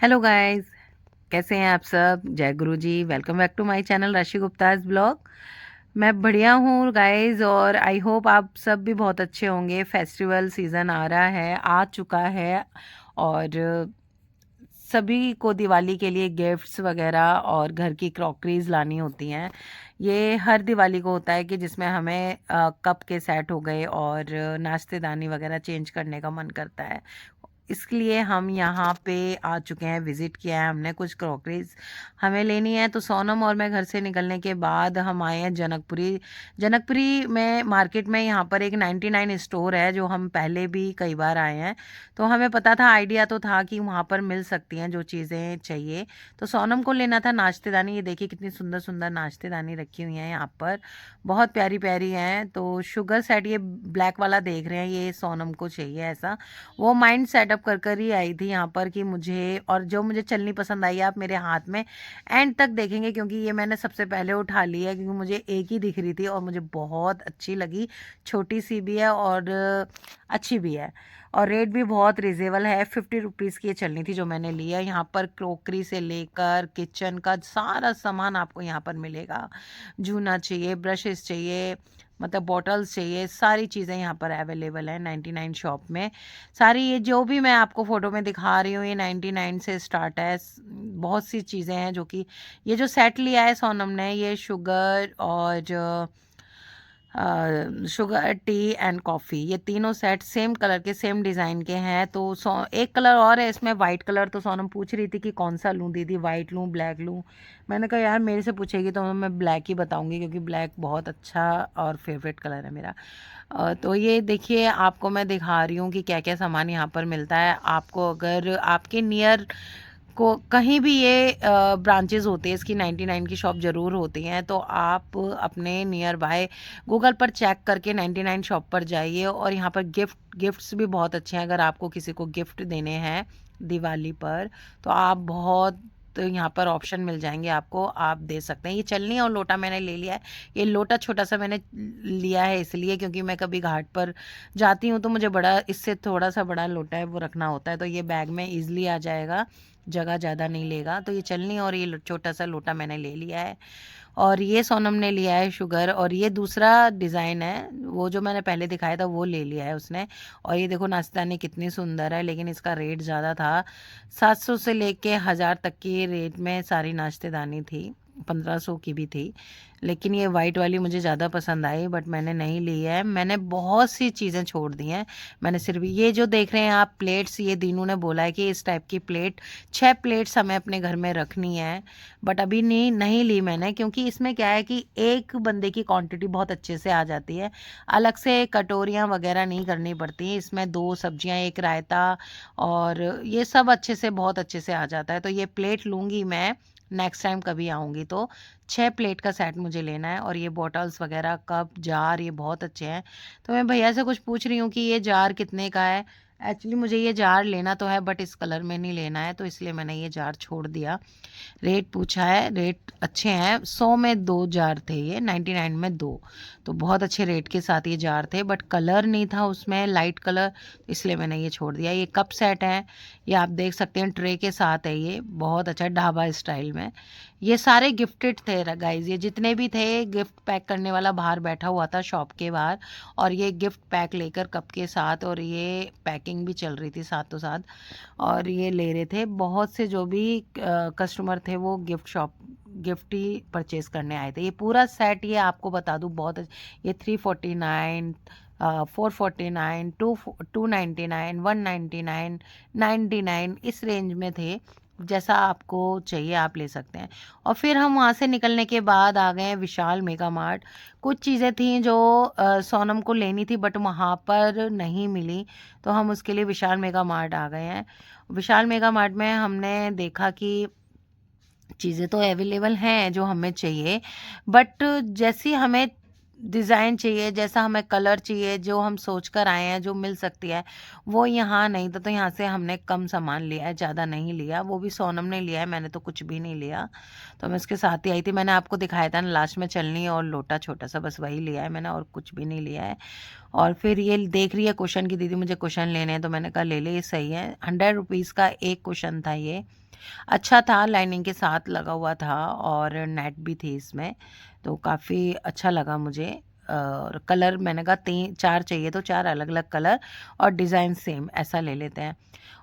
Hello guys, कैसे हैं आप सब। जय Guru ji. Welcome back to my channel Rashi Gupta's blog. मैं बढ़िया हूँ गाइस और आई होप आप सब भी बहुत अच्छे होंगे। फेस्टिवल सीज़न आ रहा है, आ चुका है और सभी को दिवाली के लिए गिफ्ट्स वगैरह और घर की क्रॉकरीज लानी होती हैं। ये हर दिवाली को होता है कि जिसमें हमें कप के सेट हो गए और नाश्तेदानी वगैरह चेंज करने का मन करता है। इसलिए हम यहाँ पे आ चुके हैं, विज़िट किया है हमने। कुछ क्रॉकरीज हमें लेनी है तो सोनम और मैं घर से निकलने के बाद हम आए हैं जनकपुरी। जनकपुरी में मार्केट में यहाँ पर एक 99 स्टोर है जो हम पहले भी कई बार आए हैं। तो हमें पता था, आइडिया तो था कि वहाँ पर मिल सकती हैं जो चीज़ें चाहिए। तो सोनम को लेना था नाश्तेदानी। ये देखिए कितनी सुंदर सुंदर नाश्तेदानी रखी हुई हैं यहाँ पर, बहुत प्यारी प्यारी हैं। तो शुगर सेट ये ब्लैक वाला देख रहे हैं, ये सोनम को चाहिए ऐसा। वो माइंड सेटअप कर कर ही आई थी यहाँ पर कि मुझे, और जो मुझे चलनी पसंद आई है आप मेरे हाथ में एंड तक देखेंगे क्योंकि ये मैंने सबसे पहले उठा ली है क्योंकि मुझे एक ही दिख रही थी और मुझे बहुत अच्छी लगी। छोटी सी भी है और अच्छी भी है और रेट भी बहुत रिजनेबल है। 50 रुपीज़ की ये चलनी थी जो मैंने लिया। यहाँ पर क्रोकरी से लेकर किचन का सारा सामान आपको यहाँ पर मिलेगा। जूना चाहिए, ब्रशेस चाहिए, मतलब बॉटल्स चाहिए, सारी चीज़ें यहाँ पर अवेलेबल है 99 शॉप में। सारी ये जो भी मैं आपको फ़ोटो में दिखा रही हूँ ये 99 से स्टार्ट है। बहुत सी चीज़ें हैं जो कि ये जो सेट लिया है सोनम ने, ये शुगर और शुगर टी एंड कॉफ़ी, ये तीनों सेट सेम कलर के सेम डिज़ाइन के हैं। तो एक कलर और है इसमें, वाइट कलर। तो सोनम पूछ रही थी कि कौन सा लूँ दीदी, वाइट लूँ ब्लैक लूँ। मैंने कहा यार मेरे से पूछेगी तो मैं ब्लैक ही बताऊंगी क्योंकि ब्लैक बहुत अच्छा और फेवरेट कलर है मेरा। तो ये देखिए आपको मैं दिखा रही हूँ कि क्या क्या सामान यहाँ पर मिलता है। आपको अगर आपके नियर को कहीं भी ये ब्रांचेस होती है इसकी, 99 की शॉप ज़रूर होती हैं। तो आप अपने नियर बाय गूगल पर चेक करके 99 शॉप पर जाइए। और यहाँ पर गिफ्ट्स भी बहुत अच्छे हैं। अगर आपको किसी को गिफ्ट देने हैं दिवाली पर तो आप बहुत, तो यहाँ पर ऑप्शन मिल जाएंगे आपको, आप दे सकते हैं। ये चलनी और लोटा मैंने ले लिया है। ये लोटा छोटा सा मैंने लिया है इसलिए क्योंकि मैं कभी घाट पर जाती हूँ तो मुझे बड़ा, इससे थोड़ा सा बड़ा लोटा है वो रखना होता है। तो ये बैग में ईजिली आ जाएगा, जगह ज़्यादा नहीं लेगा। तो ये चलनी और ये छोटा सा लोटा मैंने ले लिया है। और ये सोनम ने लिया है शुगर, और ये दूसरा डिज़ाइन है, वो जो मैंने पहले दिखाया था वो ले लिया है उसने। और ये देखो नाश्तेदानी कितनी सुंदर है, लेकिन इसका रेट ज़्यादा था। 700 से लेके 1000 तक की रेट में सारी नाश्तेदानी थी, 1500 की भी थी। लेकिन ये वाइट वाली मुझे ज़्यादा पसंद आई बट मैंने नहीं ली है। मैंने बहुत सी चीज़ें छोड़ दी हैं। मैंने सिर्फ ये जो देख रहे हैं आप प्लेट्स, ये दीनू ने बोला है कि इस टाइप की प्लेट 6 प्लेट्स हमें अपने घर में रखनी है। बट अभी नहीं ली मैंने क्योंकि इसमें क्या है कि एक बंदे की क्वांटिटी बहुत अच्छे से आ जाती है। अलग से कटोरियाँ वगैरह नहीं करनी पड़ती। इसमें 2 सब्जियाँ, एक रायता और ये सब अच्छे से, बहुत अच्छे से आ जाता है। तो ये प्लेट लूँगी मैं नेक्स्ट टाइम कभी आऊँगी तो। 6 प्लेट का सेट मुझे लेना है। और ये बॉटल्स वगैरह, कप, जार, ये बहुत अच्छे हैं। तो मैं भैया से कुछ पूछ रही हूँ कि ये जार कितने का है। एक्चुअली मुझे ये जार लेना तो है बट इस कलर में नहीं लेना है, तो इसलिए मैंने ये जार छोड़ दिया। रेट पूछा है, रेट अच्छे हैं। 100 में 2 जार थे, ये 99 में 2। तो बहुत अच्छे रेट के साथ ये जार थे बट कलर नहीं था उसमें, लाइट कलर, इसलिए मैंने ये छोड़ दिया। ये कप सेट है, ये आप देख सकते हैं ट्रे के साथ है। ये बहुत अच्छा ढाबा स्टाइल में। ये सारे गिफ्टेड थे गाइज, ये जितने भी थे। गिफ्ट पैक करने वाला बाहर बैठा हुआ था शॉप के बाहर और ये गिफ्ट पैक लेकर कप के साथ, और ये पैकिंग भी चल रही थी साथों साथ और ये ले रहे थे। बहुत से जो भी कस्टमर थे वो गिफ्ट ही परचेज करने आए थे। ये पूरा सेट, ये आपको बता दूं बहुत ये 349, 449, 299, 199, 99 इस रेंज में थे। जैसा आपको चाहिए आप ले सकते हैं। और फिर हम वहाँ से निकलने के बाद आ गए हैं विशाल मेगा मार्ट। कुछ चीज़ें थी जो सोनम को लेनी थी बट वहाँ पर नहीं मिली, तो हम उसके लिए विशाल मेगा मार्ट आ गए हैं। विशाल मेगा मार्ट में हमने देखा कि चीज़ें तो अवेलेबल हैं जो हमें चाहिए, बट जैसी हमें डिज़ाइन चाहिए, जैसा हमें कलर चाहिए, जो हम सोच कर आए हैं जो मिल सकती है, वो यहाँ नहीं था। तो यहाँ से हमने कम सामान लिया है, ज़्यादा नहीं लिया। वो भी सोनम ने लिया है, मैंने तो कुछ भी नहीं लिया। तो मैं इसके साथ ही आई थी। मैंने आपको दिखाया था ना लास्ट में, चलनी और लोटा छोटा सा, बस वही लिया है मैंने और कुछ भी नहीं लिया है। और फिर ये देख रही है कुशन की दीदी, मुझे कुशन लेने हैं तो मैंने कहा ले ले, ये सही है। 100 रुपीज़ का एक कुशन था ये। अच्छा था, लाइनिंग के साथ लगा हुआ था और नेट भी थी इसमें, तो काफ़ी अच्छा लगा मुझे। और कलर मैंने कहा 4 चाहिए तो 4 अलग-अलग कलर और डिज़ाइन सेम ऐसा ले लेते हैं।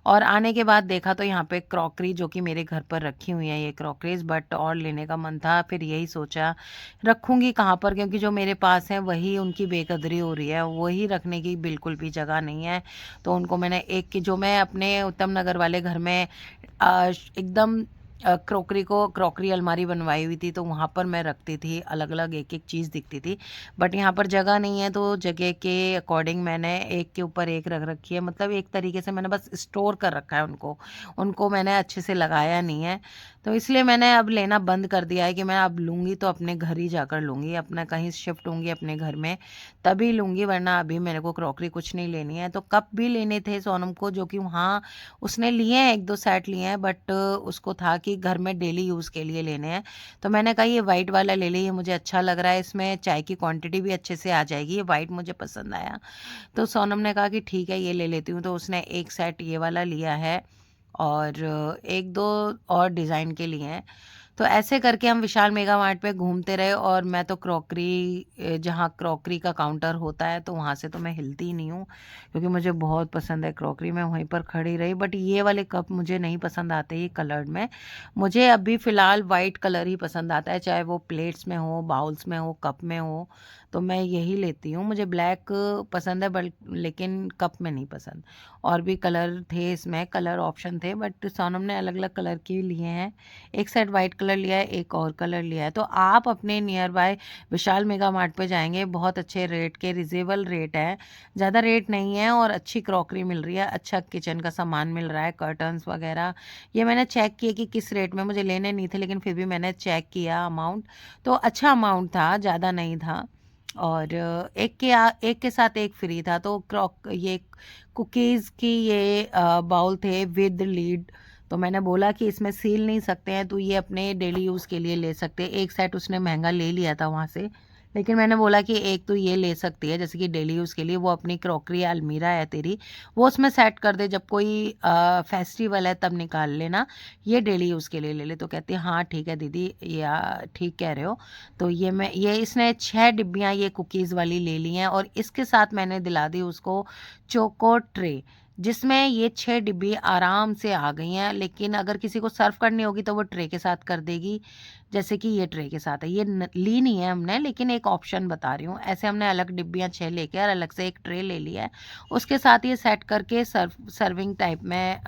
और आने के बाद देखा तो यहाँ पे क्रॉकरी जो कि मेरे घर पर रखी हुई है ये क्रॉकरीज़, बट और लेने का मन था, फिर यही सोचा रखूँगी कहाँ पर, क्योंकि जो मेरे पास है वही उनकी बेकदरी हो रही है, वही रखने की बिल्कुल भी जगह नहीं है। तो उनको मैंने एक की जो मैं अपने उत्तम नगर वाले घर में एकदम क्रॉकरी अलमारी बनवाई हुई थी, तो वहाँ पर मैं रखती थी अलग अलग एक एक चीज़ दिखती थी। बट यहाँ पर जगह नहीं है, तो जगह के अकॉर्डिंग मैंने एक के ऊपर एक रख रखी है, मतलब एक तरीके से मैंने बस स्टोर कर रखा है उनको, उनको मैंने अच्छे से लगाया नहीं है। तो इसलिए मैंने अब लेना बंद कर दिया है कि मैं अब लूँगी तो अपने घर ही जाकर लूँगी, अपना कहीं शिफ्ट होंगी अपने घर में तभी लूँगी, वरना अभी मेरे को क्रॉकरी कुछ नहीं लेनी है। तो कप भी लेने थे सोनम को, जो कि वहाँ उसने लिए हैं, 1-2 सेट लिए हैं, बट उसको था कि घर में डेली यूज़ के लिए लेने हैं। तो मैंने कहा ये वाइट वाला ले ले, ये मुझे अच्छा लग रहा है, इसमें चाय की क्वांटिटी भी अच्छे से आ जाएगी, ये वाइट मुझे पसंद आया। तो सोनम ने कहा कि ठीक है ये ले लेती हूँ, तो उसने 1 सेट ये वाला लिया है और 1-2 और डिज़ाइन के लिए हैं। तो ऐसे करके हम विशाल मेगा मार्ट पे घूमते रहे और मैं तो जहाँ क्रॉकरी का काउंटर होता है तो वहाँ से तो मैं हिलती ही नहीं हूँ, क्योंकि मुझे बहुत पसंद है क्रॉकरी। मैं वहीं पर खड़ी रही, बट ये वाले कप मुझे नहीं पसंद आते ये कलर्ड में। मुझे अभी फ़िलहाल वाइट कलर ही पसंद आता है, चाहे वो प्लेट्स में हो, बाउल्स में हो, कप में हो, तो मैं यही लेती हूँ। मुझे ब्लैक पसंद है बट लेकिन कप में नहीं पसंद। और भी कलर थे इसमें, कलर ऑप्शन थे, बट सोनम ने अलग अलग कलर के लिए हैं। एक सेट वाइट कलर लिया है, एक और कलर लिया है। तो आप अपने near by Vishal mega mart पे जाएंगे, बहुत अच्छे रेट के रिजनेबल रेट है, ज़्यादा रेट नहीं है और अच्छी क्रॉकरी मिल रही है, अच्छा किचन का सामान मिल रहा है, कर्टन्स वगैरह। ये मैंने चेक किए कि किस रेट में, मुझे लेने नहीं थे लेकिन फिर भी मैंने चेक किया अमाउंट, तो अच्छा अमाउंट था, ज़्यादा नहीं था। और एक के साथ एक फ्री था। तो ये कुकीज़ की ये बाउल थे विद लीड, तो मैंने बोला कि इसमें सील नहीं सकते हैं, तो ये अपने डेली यूज़ के लिए ले सकते हैं। एक सेट उसने महंगा ले लिया था वहाँ से, लेकिन मैंने बोला कि एक तो ये ले सकती है जैसे कि डेली यूज़ के लिए, वो अपनी क्रॉकरी अलमीरा है तेरी, वो उसमें सेट कर दे, जब कोई फेस्टिवल है तब निकाल लेना, ये डेली यूज़ के लिए ले ले। तो कहती है हाँ ठीक है दीदी, या ठीक कह रहे हो। तो ये इसने 6 डिब्बियाँ ये कुकीज़ वाली ले ली हैं और इसके साथ मैंने दिला दी उसको चोको ट्रे, जिसमें ये 6 डिब्बी आराम से आ गई हैं। लेकिन अगर किसी को सर्व करनी होगी तो वो ट्रे के साथ कर देगी, जैसे कि ये ट्रे के साथ है। ये ली नहीं है हमने, लेकिन एक ऑप्शन बता रही हूँ, ऐसे हमने अलग डिब्बियाँ 6 लेके और अलग से एक ट्रे ले लिया है, उसके साथ ये सेट करके सर्विंग टाइप में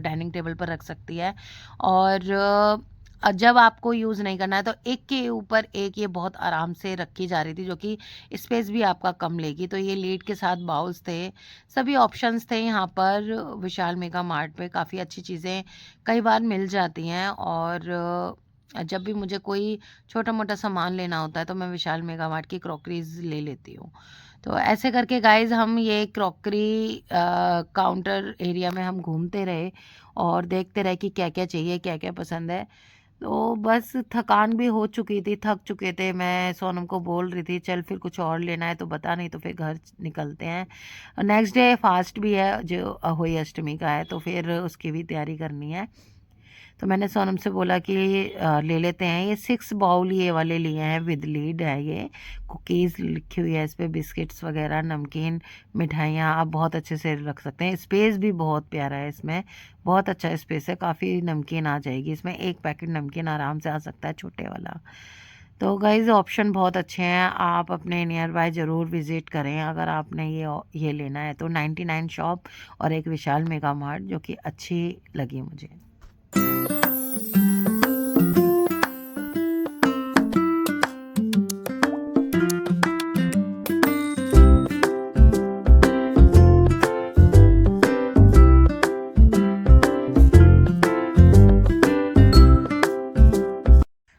डाइनिंग टेबल पर रख सकती है। और जब आपको यूज़ नहीं करना है तो एक के ऊपर एक ये बहुत आराम से रखी जा रही थी, जो कि स्पेस भी आपका कम लेगी। तो ये लीड के साथ बाउल्स थे, सभी ऑप्शंस थे यहाँ पर विशाल मेगा मार्ट पे। काफ़ी अच्छी चीज़ें कई बार मिल जाती हैं और जब भी मुझे कोई छोटा मोटा सामान लेना होता है तो मैं विशाल मेगा मार्ट की क्रॉकरीज ले लेती हूँ। तो ऐसे करके गाइज हम ये क्रॉकरी काउंटर एरिया में हम घूमते रहे और देखते रहे कि क्या क्या चाहिए, क्या क्या पसंद है। तो बस थकान भी हो चुकी थी, थक चुके थे। मैं सोनम को बोल रही थी चल फिर कुछ और लेना है तो बता, नहीं तो फिर घर निकलते हैं। नेक्स्ट डे फास्ट भी है जो अहोई अष्टमी का है, तो फिर उसकी भी तैयारी करनी है। तो मैंने सोनम से बोला कि ले लेते हैं। ये 6 बाउल ये वाले लिए हैं, विद लीड है ये। कुकीज़ लिखी हुई है इस पे, बिस्किट्स वगैरह, नमकीन, मिठाइयाँ आप बहुत अच्छे से रख सकते हैं। स्पेस भी बहुत प्यारा है इसमें, बहुत अच्छा स्पेस है, काफ़ी नमकीन आ जाएगी इसमें, एक पैकेट नमकीन आराम से आ सकता है छोटे वाला। तो गाइज़ ऑप्शन बहुत अच्छे हैं, आप अपने नियर बाय ज़रूर विज़िट करें अगर आपने ये लेना है तो। 99 शॉप और एक विशाल मेगा मार्ट जो कि अच्छी लगी मुझे।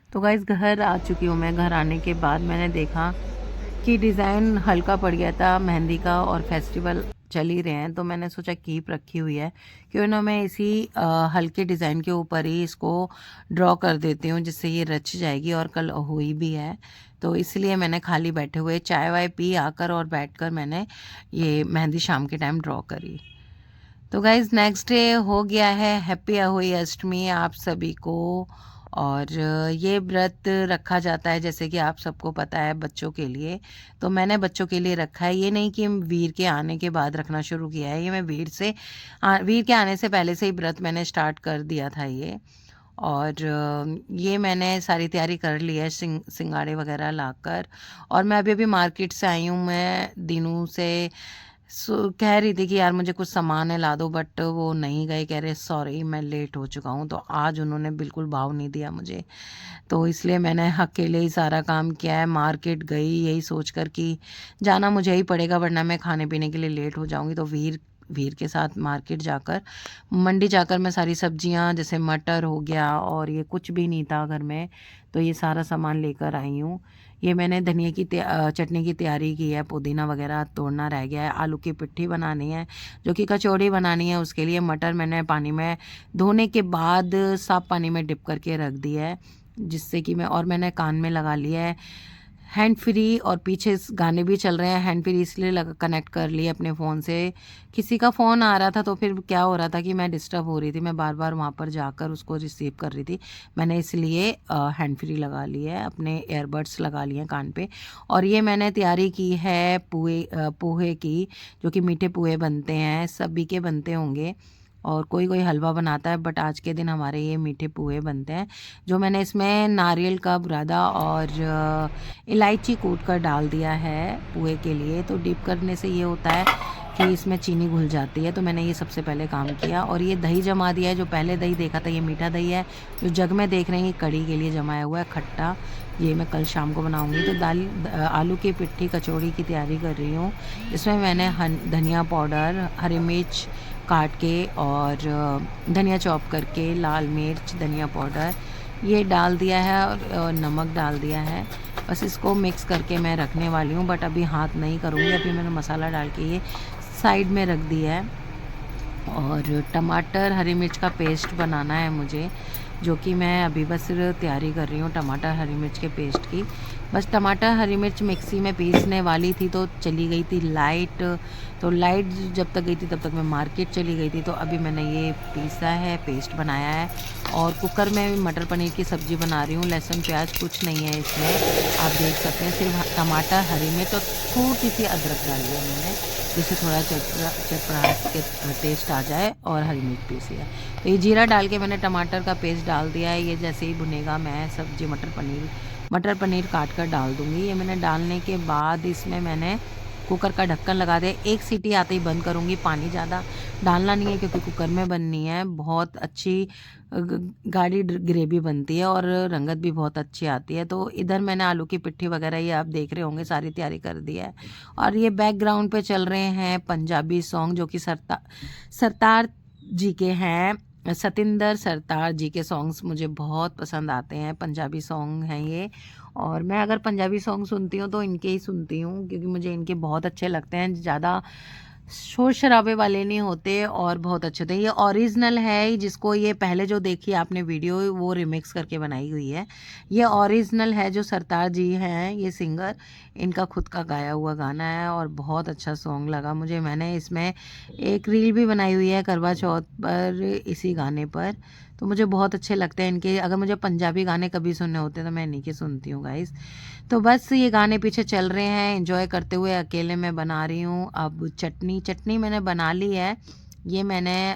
तो गाइज़ घर आ चुकी हूँ मैं। घर आने के बाद मैंने देखा कि डिज़ाइन हल्का पड़ गया था मेहंदी का और फेस्टिवल चल ही रहे हैं, तो मैंने सोचा कीप रखी हुई है, क्यों ना मैं इसी हल्के डिज़ाइन के ऊपर ही इसको ड्रॉ कर देती हूँ, जिससे ये रच जाएगी। और कल हुई भी है, तो इसलिए मैंने खाली बैठे हुए चाय वाय पी आकर और बैठकर मैंने ये मेहंदी शाम के टाइम ड्रॉ करी। तो गाइज़ नेक्स्ट डे हो गया है, हैप्पी अहोई अष्टमी आप सभी को। और ये व्रत रखा जाता है जैसे कि आप सबको पता है बच्चों के लिए। तो मैंने बच्चों के लिए रखा है, ये नहीं कि वीर के आने के बाद रखना शुरू किया है, ये मैं वीर के आने से पहले से ही व्रत मैंने स्टार्ट कर दिया था ये। और ये मैंने सारी तैयारी कर ली है सिंगाड़े वगैरह लाकर। और मैं अभी-अभी मार्केट से आई हूँ, मैं दिनों से कह रही थी कि यार मुझे कुछ सामान है ला दो, बट वो नहीं गए, कह रहे सॉरी मैं लेट हो चुका हूँ। तो आज उन्होंने बिल्कुल भाव नहीं दिया मुझे, तो इसलिए मैंने अकेले ही सारा काम किया है। मार्केट गई यही सोचकर कि जाना मुझे ही पड़ेगा वरना मैं खाने पीने के लिए लेट हो जाऊँगी। तो वीर वीर के साथ मार्केट जाकर, मंडी जाकर मैं सारी सब्जियां जैसे मटर हो गया और ये कुछ भी नहीं था घर में, तो ये सारा सामान लेकर आई हूँ। ये मैंने धनिया की चटनी की तैयारी की है, पुदीना वगैरह तोड़ना रह गया है, आलू की पिट्ठी बनानी है जो कि कचौड़ी बनानी है। उसके लिए मटर मैंने पानी में धोने के बाद साफ पानी में डिप करके रख दिया है, जिससे कि मैंने कान में लगा लिया है हैंड फ्री। और पीछे गाने भी चल रहे हैं, हैंड फ्री इसलिए कनेक्ट कर लिए अपने फ़ोन से। किसी का फ़ोन आ रहा था तो फिर क्या हो रहा था कि मैं डिस्टर्ब हो रही थी, मैं बार बार वहाँ पर जाकर उसको रिसीव कर रही थी। मैंने इसलिए हैंड फ्री लगा ली है, अपने एयरबड्स लगा लिए हैं कान पे। और ये मैंने तैयारी की है पोहे की, जो कि मीठे पोहे बनते हैं, सभी के बनते होंगे और कोई कोई हलवा बनाता है, बट आज के दिन हमारे ये मीठे पोहे बनते हैं। जो मैंने इसमें नारियल का बुरादा और इलायची कूट कर डाल दिया है पोहे के लिए। तो डिप करने से ये होता है कि इसमें चीनी घुल जाती है, तो मैंने ये सबसे पहले काम किया। और ये दही जमा दिया है, जो पहले दही देखा था ये मीठा दही है, जो जग में देख रहे हैं ये कड़ी के लिए जमाया हुआ है खट्टा। ये मैं कल शाम को बनाऊंगी। तो आलू की पिट्ठी कचौड़ी की तैयारी कर रही हूँ। इसमें मैंने धनिया पाउडर, हरी मिर्च काट के और धनिया चॉप करके, लाल मिर्च, धनिया पाउडर ये डाल दिया है और नमक डाल दिया है। बस इसको मिक्स करके मैं रखने वाली हूँ, बट अभी हाथ नहीं करूँगी। अभी मैंने मसाला डाल के ये साइड में रख दिया है। और टमाटर हरी मिर्च का पेस्ट बनाना है मुझे, जो कि मैं अभी बस तैयारी कर रही हूँ टमाटर हरी मिर्च के पेस्ट की। बस टमाटर हरी मिर्च मिक्सी में पीसने वाली थी तो चली गई थी लाइट। तो लाइट जब तक गई थी तब तक मैं मार्केट चली गई थी। तो अभी मैंने ये पीसा है, पेस्ट बनाया है और कुकर में मटर पनीर की सब्ज़ी बना रही हूँ। लहसुन प्याज कुछ नहीं है इसमें, आप देख सकते हैं, सिर्फ टमाटर हरी मिर्च और थोड़ी सी अदरक डाली है मैंने, जिससे थोड़ा चटपटा के टेस्ट आ जाए, और हरी मिर्च पीसी है। तो ये जीरा डाल के मैंने टमाटर का पेस्ट डाल दिया है। ये जैसे ही भुनेगा मैं सब्जी मटर पनीर काट कर डाल दूँगी। ये मैंने डालने के बाद इसमें मैंने कुकर का ढक्कन लगा दिया। एक सीटी आते ही बंद करूँगी। पानी ज़्यादा डालना नहीं है क्योंकि कुकर में बननी है। बहुत अच्छी गाढ़ी ग्रेवी बनती है और रंगत भी बहुत अच्छी आती है। तो इधर मैंने आलू की पिट्ठी वगैरह ये आप देख रहे होंगे सारी तैयारी कर दी है। और ये बैकग्राउंड पे चल रहे हैं पंजाबी सॉन्ग, जो कि सरतार जी के हैं। सतिंदर सरतार जी के सॉन्ग्स मुझे बहुत पसंद आते हैं, पंजाबी सॉन्ग हैं ये। और मैं अगर पंजाबी सॉन्ग सुनती हूँ तो इनके ही सुनती हूँ, क्योंकि मुझे इनके बहुत अच्छे लगते हैं, ज़्यादा शोर शराबे वाले नहीं होते और बहुत अच्छे होते हैं। ये ओरिजिनल है, जिसको ये पहले जो देखी आपने वीडियो वो रिमिक्स करके बनाई हुई है। ये ओरिजिनल है, जो सरतार जी हैं ये सिंगर, इनका खुद का गाया हुआ गाना है और बहुत अच्छा सॉन्ग लगा मुझे। मैंने इसमें एक रील भी बनाई हुई है करवा चौथ पर इसी गाने पर। तो मुझे बहुत अच्छे लगते हैं इनके। अगर मुझे पंजाबी गाने कभी सुनने होते हैं तो मैं इन्हीं के सुनती हूँ गाइस। तो बस ये गाने पीछे चल रहे हैं, एंजॉय करते हुए अकेले मैं बना रही हूँ। अब चटनी मैंने बना ली है। ये मैंने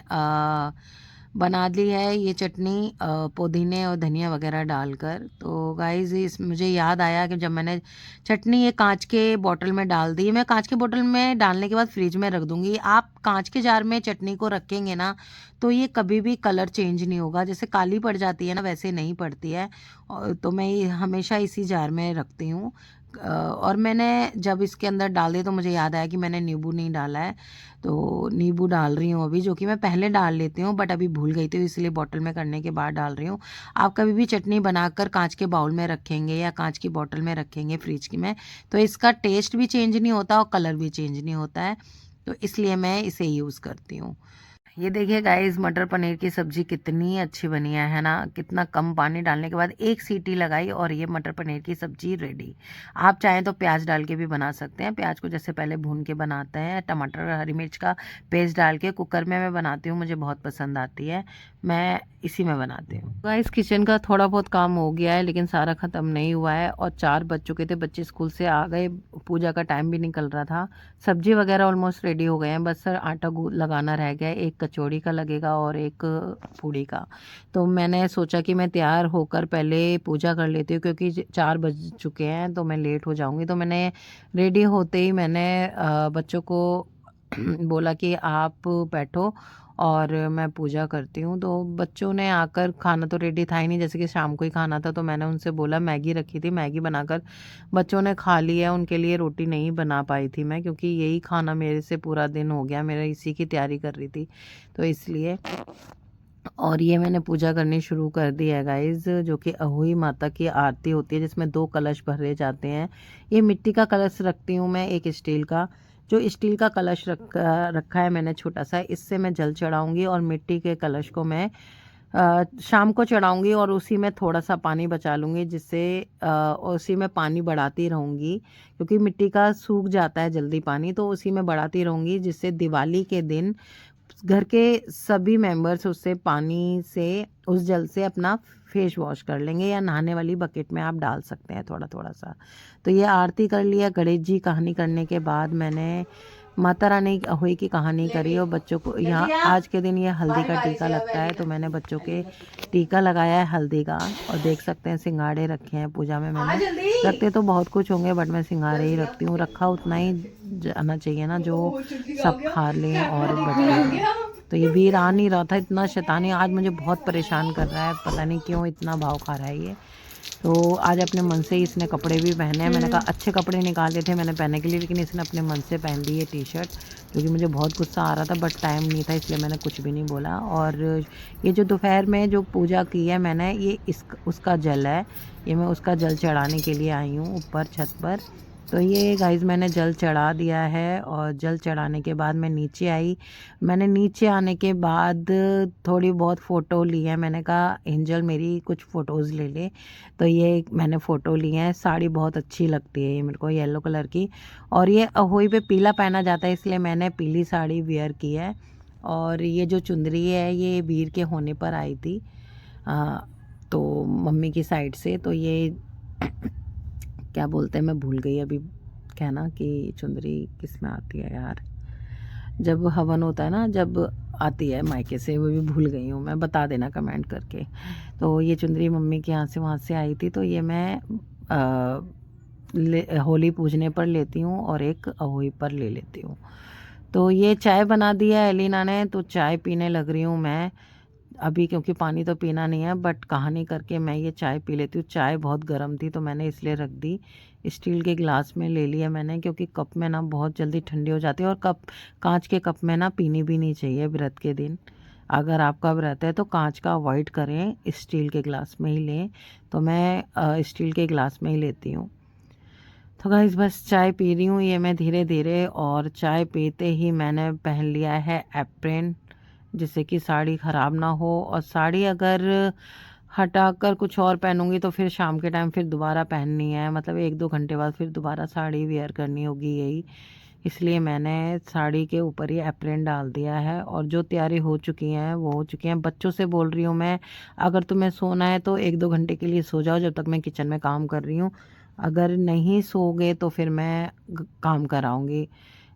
बना ली है ये चटनी पुदीने और धनिया वगैरह डालकर। तो गाइस इस मुझे याद आया कि जब मैंने चटनी ये कांच के बोतल में डाल दी। मैं कांच के बोतल में डालने के बाद फ्रिज में रख दूंगी। आप कांच के जार में चटनी को रखेंगे ना तो ये कभी भी कलर चेंज नहीं होगा, जैसे काली पड़ जाती है ना वैसे नहीं पड़ती है। तो मैं ये हमेशा इसी जार में रखती हूँ। और मैंने जब इसके अंदर डाल दिया तो मुझे याद आया कि मैंने नींबू नहीं डाला है, तो नींबू डाल रही हूँ अभी, जो कि मैं पहले डाल लेती हूँ बट अभी भूल गई थी, इसलिए बॉटल में करने के बाद डाल रही हूँ। आप कभी भी चटनी बनाकर कांच के बाउल में रखेंगे या कांच की बॉटल में रखेंगे फ्रिज की में, तो इसका टेस्ट भी चेंज नहीं होता और कलर भी चेंज नहीं होता है, तो इसलिए मैं इसे यूज़ करती हूँ। ये देखिए गाइस, मटर पनीर की सब्जी कितनी अच्छी बनी है ना। कितना कम पानी डालने के बाद एक सीटी लगाई और ये मटर पनीर की सब्जी रेडी। आप चाहें तो प्याज डाल के भी बना सकते हैं। प्याज को जैसे पहले भून के बनाते हैं, टमाटर हरी मिर्च का पेस्ट डाल के कुकर में मैं बनाती हूँ, मुझे बहुत पसंद आती है। मैं इसी में बनाती हूँ। गाइस, किचन का थोड़ा बहुत काम हो गया है लेकिन सारा ख़त्म नहीं हुआ है और 4 बज चुके थे, बच्चे स्कूल से आ गए, पूजा का टाइम भी निकल रहा था। सब्जी वगैरह ऑलमोस्ट रेडी हो गए हैं, बस सर आटा लगाना रह गया है। एक कचौड़ी का लगेगा और एक पूड़ी का। तो मैंने सोचा कि मैं तैयार होकर पहले पूजा कर लेती हूँ क्योंकि 4 बज चुके हैं तो मैं लेट हो जाऊँगी। तो मैंने रेडी होते ही मैंने बच्चों को बोला कि आप बैठो और मैं पूजा करती हूँ। तो बच्चों ने आकर, खाना तो रेडी था ही नहीं, जैसे कि शाम को ही खाना था, तो मैंने उनसे बोला, मैगी रखी थी, मैगी बनाकर बच्चों ने खा लिया। उनके लिए रोटी नहीं बना पाई थी मैं, क्योंकि यही खाना मेरे से पूरा दिन हो गया, मेरा इसी की तैयारी कर रही थी तो इसलिए। और ये मैंने पूजा करनी शुरू कर दी है गाइज, जो कि अहोई माता की आरती होती है जिसमें 2 कलश भरे जाते हैं। ये मिट्टी का कलश रखती हूँ मैं, एक स्टील का। जो स्टील का कलश रखा है मैंने छोटा सा, इससे मैं जल चढ़ाऊंगी और मिट्टी के कलश को मैं शाम को चढ़ाऊंगी और उसी में थोड़ा सा पानी बचा लूँगी, जिससे उसी में पानी बढ़ाती रहूँगी, क्योंकि मिट्टी का सूख जाता है जल्दी पानी, तो उसी में बढ़ाती रहूँगी, जिससे दिवाली के दिन घर के सभी मेंबर्स उससे पानी से, उस जल से अपना फेस वॉश कर लेंगे, या नहाने वाली बकेट में आप डाल सकते हैं थोड़ा थोड़ा सा। तो ये आरती कर लिया, गणेश जी कहानी करने के बाद मैंने माता रानी अहोई की कहानी करी। और बच्चों को यहाँ आज के दिन ये हल्दी का टीका लगता है, तो मैंने बच्चों के टीका लगाया है हल्दी का। और देख सकते हैं सिंगाड़े रखे हैं पूजा में मैंने। रखते तो बहुत कुछ होंगे बट मैं सिंगाड़े ही रखती हूँ। रखा उतना ही जाना चाहिए ना, जो सब खा लें और बच। तो ये वीर आ नहीं रहा था, इतना शैतानी आज मुझे बहुत परेशान कर रहा है, पता नहीं क्यों इतना भाव खा रहा है ये। तो आज अपने मन से ही इसने कपड़े भी पहने हैं। मैंने कहा अच्छे कपड़े निकाले थे मैंने पहनने के लिए, लेकिन इसने अपने मन से पहन ली है टी शर्ट, क्योंकि मुझे बहुत गुस्सा आ रहा था बट टाइम नहीं था, इसलिए मैंने कुछ भी नहीं बोला। और ये जो दोपहर में जो पूजा की है मैंने, ये उसका जल है, ये मैं उसका जल चढ़ाने के लिए आई हूँ ऊपर छत पर। तो ये गाइस मैंने जल चढ़ा दिया है और जल चढ़ाने के बाद मैं नीचे आई। मैंने नीचे आने के बाद थोड़ी बहुत फ़ोटो ली है। मैंने कहा एंजल मेरी कुछ फ़ोटोज़ ले ले, तो ये मैंने फ़ोटो ली है। साड़ी बहुत अच्छी लगती है ये मेरे को, येलो कलर की, और ये अहोई पे पीला पहना जाता है, इसलिए मैंने पीली साड़ी वेयर की है। और ये जो चुंदरी है ये वीर के होने पर आई थी, तो मम्मी की साइड से। तो ये क्या बोलते हैं, मैं भूल गई अभी कहना कि चुंदरी किस में आती है यार, जब हवन होता है ना, जब आती है मायके से, वो भी भूल गई हूँ मैं, बता देना कमेंट करके। तो ये चुंदरी मम्मी के यहाँ से वहाँ से आई थी, तो ये मैं होली पूजने पर लेती हूँ और एक अहोई पर ले लेती हूँ। तो ये चाय बना दिया है एलिना ने, तो चाय पीने लग रही हूँ मैं अभी, क्योंकि पानी तो पीना नहीं है बट कहानी करके मैं ये चाय पी लेती हूँ। चाय बहुत गर्म थी तो मैंने इसलिए रख दी, स्टील के गिलास में ले लिया मैंने, क्योंकि कप में ना बहुत जल्दी ठंडी हो जाती है, और कप, कांच के कप में ना पीनी भी नहीं चाहिए व्रत के दिन। अगर आपका व्रत है तो कांच का अवॉइड करें, स्टील के गिलास में ही लें। तो मैं स्टील के गिलास में ही लेती हूँ। तो गाइस बस चाय पी रही हूँ ये मैं धीरे धीरे, और चाय पीते ही मैंने पहन लिया है एप्रन, जिससे कि साड़ी ख़राब ना हो। और साड़ी अगर हटाकर कुछ और पहनूंगी तो फिर शाम के टाइम फिर दोबारा पहननी है, मतलब 1-2 घंटे बाद फिर दोबारा साड़ी वेयर करनी होगी यही, इसलिए मैंने साड़ी के ऊपर ही एप्रन डाल दिया है। और जो तैयारी हो चुकी हैं वो हो चुकी हैं। बच्चों से बोल रही हूँ मैं, अगर तुम्हें सोना है तो 1-2 घंटे के लिए सो जाओ जब तक मैं किचन में काम कर रही हूँ। अगर नहीं सोओगे तो फिर मैं काम कराऊँगी,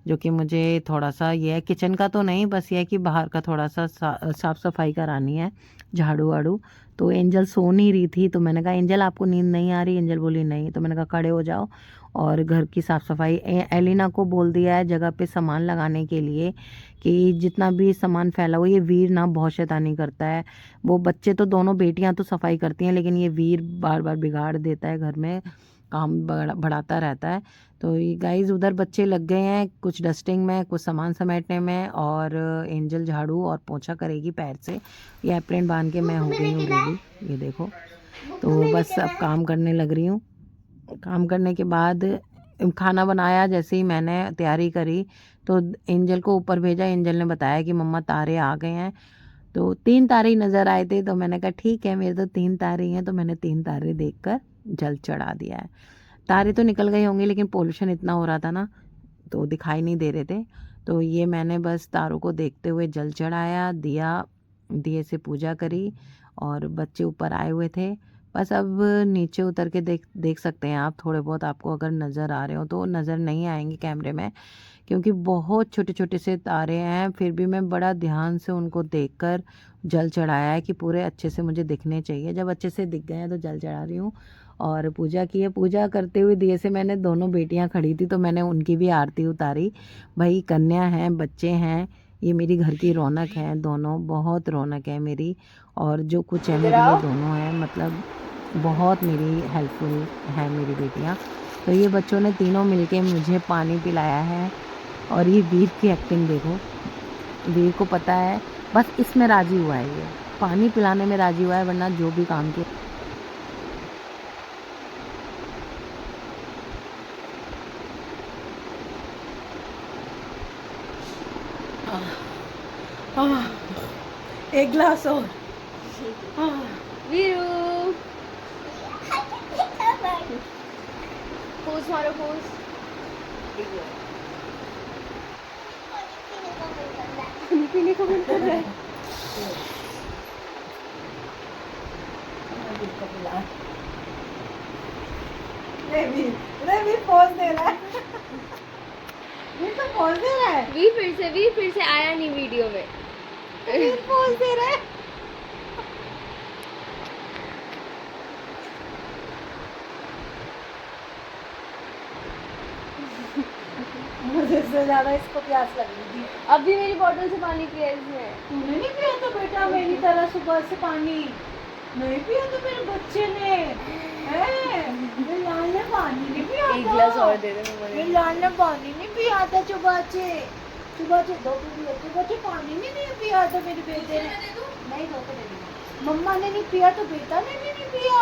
जो कि मुझे थोड़ा सा ये है, किचन का तो नहीं, बस ये है कि बाहर का थोड़ा सा साफ़ सफाई करानी है, झाड़ू वाड़ू। तो एंजल सो नहीं रही थी, तो मैंने कहा एंजल आपको नींद नहीं आ रही? एंजल बोली नहीं, तो मैंने कहा खड़े हो जाओ और घर की साफ़ सफाई। एलिना को बोल दिया है जगह पे सामान लगाने के लिए, कि जितना भी सामान फैला हुआ, ये वीर ना बहुत शैतानी करता है। वो बच्चे तो दोनों बेटियां तो सफाई करती हैं, लेकिन ये वीर बार बार बिगाड़ देता है, घर में काम बढ़ाता रहता है। तो ये गाइस उधर बच्चे लग गए हैं, कुछ डस्टिंग में, कुछ सामान समेटने में, और एंजल झाड़ू और पोंछा करेगी पैर से। ये एप्रन बांध के मैं हो गई हूँ रेडी, ये देखो। तो बस अब काम करने लग रही हूँ। काम करने के बाद खाना बनाया, जैसे ही मैंने तैयारी करी तो एंजल को ऊपर भेजा। एंजल ने बताया कि मम्मा तारे आ गए हैं। तो 3 तारे ही नज़र आए थे, तो मैंने कहा ठीक है, मेरे तो 3 तारे ही हैं, तो मैंने 3 तारे देखकर जल चढ़ा दिया है। तारे तो निकल गए होंगे, लेकिन पोल्यूशन इतना हो रहा था ना, तो दिखाई नहीं दे रहे थे। तो ये मैंने बस तारों को देखते हुए जल चढ़ाया, दिए से पूजा करी, और बच्चे ऊपर आए हुए थे। बस अब नीचे उतर के देख सकते हैं आप, थोड़े बहुत आपको अगर नज़र आ रहे हो तो नज़र नहीं आएंगे कैमरे में, क्योंकि बहुत छोटे छोटे से तारे हैं। फिर भी मैं बड़ा ध्यान से उनको देखकर जल चढ़ाया है कि पूरे अच्छे से मुझे दिखने चाहिए। जब अच्छे से दिख गए हैं तो जल चढ़ा रही हूँ। और पूजा की है, पूजा करते हुए दिए से मैंने, दोनों बेटियां खड़ी थी तो मैंने उनकी भी आरती उतारी। भाई कन्या हैं, बच्चे हैं, ये मेरी घर की रौनक है, दोनों बहुत रौनक है मेरी। और जो कुछ है मेरे लिए दोनों हैं, मतलब बहुत मेरी हेल्पफुल है मेरी बेटियां। तो ये बच्चों ने तीनों मिलके मुझे पानी पिलाया है। और ये वीर की एक्टिंग देखो, वीर को पता है, बस इसमें राजी हुआ है, ये पानी पिलाने में राजी हुआ है, वरना जो भी काम किया। एक ग्लास और। वीरू पोज मारो, पोज। पानी पीने को मन कर रहा है। वीर पोज दे रहा है। वीर तो पोज दे रहा है। वीर फिर से आया नहीं वीडियो में। वीर पोज दे रहा है। मुझे इससे ज्यादा इसको प्यास लग रही थी। अभी मेरी बोतल से पानी पिया इसने। तूने नहीं पिया तो बेटा मेरी तरह सुबह से पानी नहीं पिया तो मेरे बच्चे ने, मेरे लाल ने पानी नहीं पिया था। एक गिलास और दे दे मम्मा। मेरे लाल ने पानी नहीं पिया था सुबह से 2 बजे पानी नहीं पिया था मेरे बेटे ने। नहीं दो तो दे दूंगी। मम्मा ने नहीं पिया तो बेटा ने भी नहीं पिया।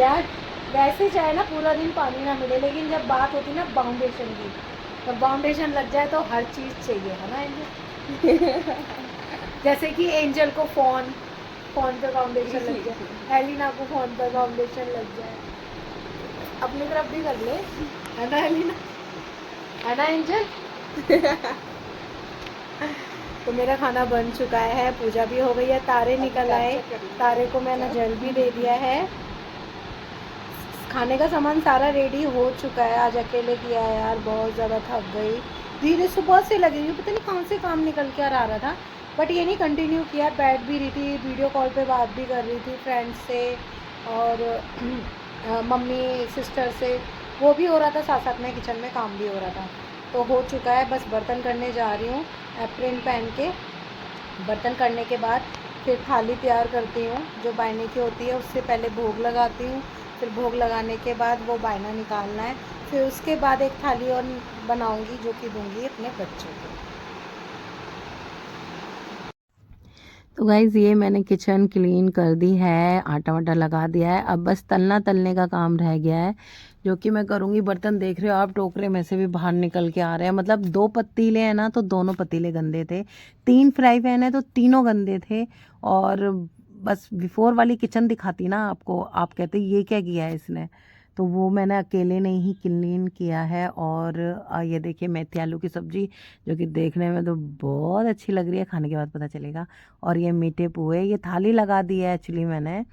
यार वैसे चाहे ना पूरा दिन पानी ना मिले, लेकिन जब बात होती ना बाउंडेशन की, तो बाउंडेशन लग जाए तो हर चीज़ चाहिए, है ना एंजल। जैसे कि एंजल को फोन पे फाउंडेशन लग जाए, एलिना को फोन पर फाउंडेशन लग जाए, अपनी तरफ भी कर ले, है ना एलिना, है ना एंजल। तो मेरा खाना बन चुका है, पूजा भी हो गई है, तारे निकल आए, तारे को मैंने जल भी दे दिया है। खाने का सामान सारा रेडी हो चुका है। आज अकेले किया है यार, बहुत ज़्यादा थक गई, धीरे सुबह से लगी हुई, पता नहीं कौन से काम निकल के आ रहा था, बट ये नहीं कंटिन्यू किया। बैठ भी रही थी, वीडियो कॉल पे बात भी कर रही थी फ्रेंड्स से, और मम्मी सिस्टर से, वो भी हो रहा था, साथ साथ में किचन में काम भी हो रहा था। तो हो चुका है, बस बर्तन करने जा रही हूँ। एप्रिन पहन के बर्तन करने के बाद फिर थाली तैयार करती हूँ, जो बायने की होती है। उससे पहले भोग लगाती हूँ, फिर भोग लगाने के बाद वो बायना निकालना है, फिर उसके बाद एक थाली और बनाऊंगी, जो कि दूंगी अपने बच्चों को। तो गाइज़ ये मैंने किचन क्लीन कर दी है, आटा वाटा लगा दिया है, अब बस तलने का काम रह गया है, जो कि मैं करूँगी। बर्तन देख रहे हो आप, टोकरे में से भी बाहर निकल के आ रहे हैं, मतलब 2 पतीले हैं ना, तो दोनों पतीले गंदे थे, 3 फ्राई पैन है तो तीनों गंदे थे। और बस बिफोर वाली किचन दिखाती ना आपको, आप कहते ये क्या किया है इसने, तो वो मैंने अकेले ने ही क्लीन किया है। और ये देखिए मेथी आलू की सब्ज़ी, जो कि देखने में तो बहुत अच्छी लग रही है, खाने के बाद पता चलेगा। और ये मीठे पुए, ये थाली लगा दी है एक्चुअली, मैंने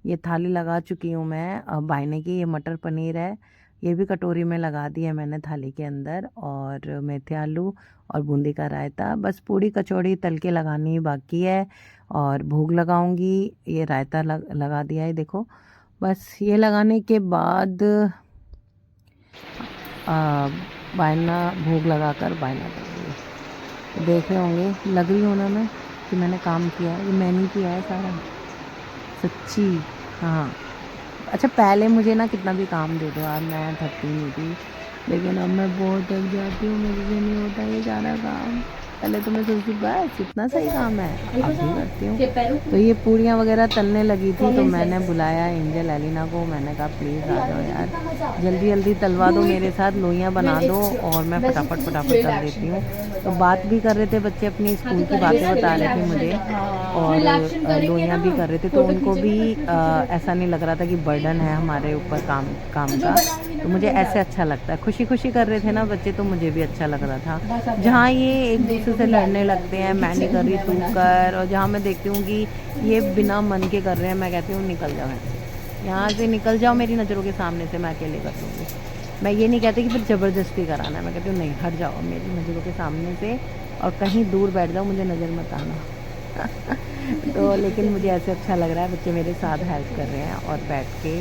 ये थाली लगा चुकी हूँ मैं बायने की। ये मटर पनीर है, ये भी कटोरी में लगा दी है मैंने थाली के अंदर। और मेथी आलू और बूंदी का रायता, बस पूड़ी कचौड़ी तल के लगानी बाकी है। और भोग लगाऊंगी, ये रायता लगा दिया है देखो। बस ये लगाने के बाद बायना, भोग लगाकर बायना करूँगी। देख रहे होंगे, लग रही हूँ ना मैं कि मैंने काम किया है, ये मैंने किया है सारा, सच्ची। हाँ अच्छा, पहले मुझे ना कितना भी काम दे दो यार, मैं थकती नहीं थी, लेकिन अब मैं बहुत थक जाती हूँ, मेरे से नहीं होता ये सारा काम। पहले तो मैं सोचती बस इतना सही काम है, अभी करती हूँ। तो ये पूड़ियाँ वगैरह तलने लगी थी, तो मैंने बुलाया एंजल एलिना को। मैंने कहा प्लीज़ आ जाओ यार, जल्दी जल्दी तलवा दो मेरे साथ, लोइयाँ बना दो और मैं फटाफट फटाफट तल देती हूँ। तो बात भी कर रहे थे बच्चे, अपनी स्कूल की बातें बता रहे थे मुझे, और लोइयाँ भी कर रहे थे। तो उनको भी ऐसा नहीं लग रहा था कि बर्डन है हमारे ऊपर काम काम का। तो मुझे ऐसे अच्छा लगता है, खुशी खुशी कर रहे थे ना बच्चे, तो मुझे भी अच्छा लग रहा था। जहाँ ये एक दूसरे से लड़ने लगते हैं, मैं नहीं कर रही तू कर, और जहाँ मैं देखती हूँ कि ये बिना मन के कर रहे हैं, मैं कहती हूँ निकल जाओ यहाँ से निकल जाओ मेरी नज़रों के सामने से, मैं अकेले कर लूँगी। मैं ये नहीं कहती कि फिर ज़बरदस्ती कराना है, मैं कहती हूँ नहीं हट जाओ मेरी नज़रों के सामने से और कहीं दूर बैठ जाओ, मुझे नज़र मत आना। तो लेकिन मुझे ऐसे अच्छा लग रहा है, बच्चे मेरे साथ हेल्प कर रहे हैं और बैठ के,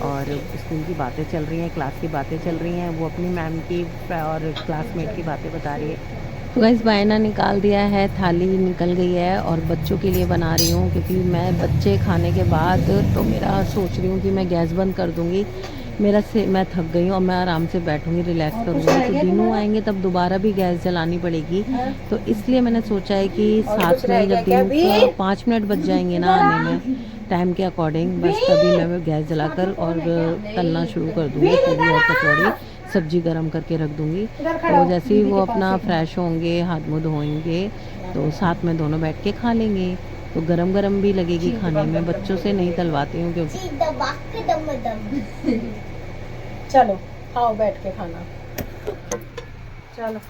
और स्कूल की बातें चल रही हैं, क्लास की बातें चल रही हैं, वो अपनी मैम की और क्लासमेट की बातें बता रही है। तो गाइस बायना निकाल दिया है, थाली निकल गई है और बच्चों के लिए बना रही हूँ, क्योंकि मैं बच्चे खाने के बाद तो मेरा सोच रही हूँ कि मैं गैस बंद कर दूँगी। मैं थक गई हूँ और मैं आराम से बैठूँगी, रिलैक्स करूँगी। तो दिनों आएंगे तब दोबारा भी गैस जलानी पड़ेगी, तो इसलिए मैंने सोचा है कि साथ में जब दिनों 5 मिनट बच जाएंगे ना आने में टाइम के अकॉर्डिंग, बस तभी मैं गैस जलाकर और तलना शुरू कर दूँगी पूरी और कचौड़ी। सब्जी गरम करके रख दूँगी, तो जैसे ही वो अपना फ्रेश होंगे, हाथ मुँह धोएंगे, तो साथ में दोनों बैठ के खा लेंगे। तो गरम गरम भी लगेगी खाने में। बच्चों से नहीं तलवाती हूँ क्योंकि चलो खाओ बैठ के खाना, चलो।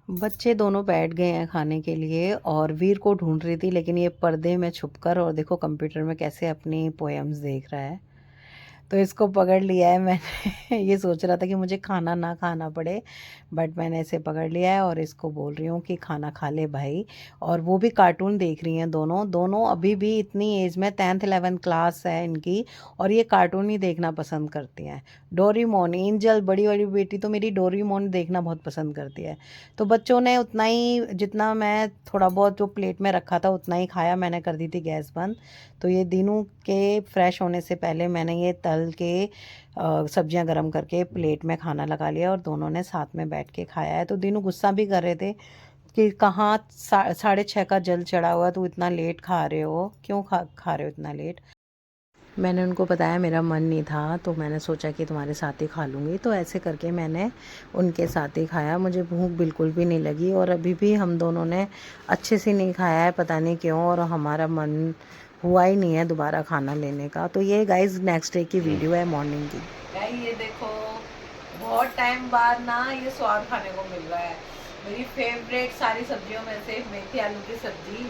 बच्चे दोनों बैठ गए हैं खाने के लिए और वीर को ढूंढ रही थी, लेकिन ये पर्दे में छुपकर, और देखो कंप्यूटर में कैसे अपनी पोएम्स देख रहा है। तो इसको पकड़ लिया है मैंने। ये सोच रहा था कि मुझे खाना ना खाना पड़े, बट मैंने इसे पकड़ लिया है और इसको बोल रही हूँ कि खाना खा ले भाई। और वो भी कार्टून देख रही हैं दोनों दोनों अभी भी इतनी एज में 10th 11th क्लास है इनकी, और ये कार्टून ही देखना पसंद करती हैं। डोरीमोन, एंजल बड़ी वाली बेटी तो मेरी डोरीमोन देखना बहुत पसंद करती है। तो बच्चों ने उतना ही, जितना मैं थोड़ा बहुत जो प्लेट में रखा था उतना ही खाया, मैंने कर दी थी गैस बंद। तो ये दिनों के फ्रेश होने से पहले मैंने ये तल के सब्जियां गरम करके प्लेट में खाना लगा लिया और दोनों ने साथ में बैठ के खाया है। तो दिनों गुस्सा भी कर रहे थे कि कहाँ 6:30 का जल चढ़ा हुआ, तो इतना लेट खा रहे हो, क्यों खा रहे हो इतना लेट। मैंने उनको बताया मेरा मन नहीं था, तो मैंने सोचा कि तुम्हारे साथ ही खा लूँगी, तो ऐसे करके मैंने उनके साथ ही खाया। मुझे भूख बिल्कुल भी नहीं लगी और अभी भी हम दोनों ने अच्छे से नहीं खाया है, पता नहीं क्यों, और हमारा मन हुआ ही नहीं है दोबारा खाना लेने का। तो ये गाइस नेक्स्ट डे की वीडियो है, मॉर्निंग की। ये देखो बहुत टाइम बाद ना ये स्वाद खाने को मिल रहा है। मेरी फेवरेट सारी सब्जियों में से मेथी आलू की सब्जी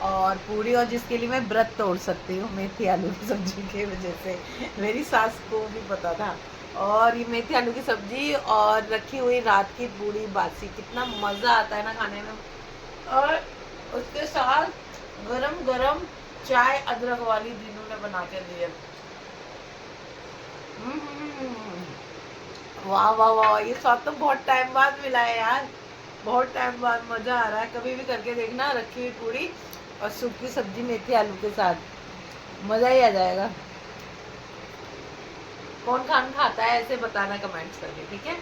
और पूरी, और जिसके लिए मैं व्रत तोड़ सकती हूँ मेथी आलू की सब्जी की वजह से, मेरी सास को भी पता था। और ये मेथी आलू की सब्जी और रखी हुई रात की पूरी बासी, कितना मज़ा आता है ना खाने में। और उसके साथ गरम गरम चाय अदरक वाली जिन्होंने बना के दी है। वाह वाह वाह, ये स्वाद तो बहुत टाइम बाद मिला है यार, बहुत टाइम बाद मज़ा आ रहा है। कभी भी करके देखना, रखी हुई पूरी और सूखी सब्जी मेथी आलू के साथ, मज़ा ही आ जाएगा। कौन खान खाता है ऐसे बताना कमेंट्स करके, ठीक है।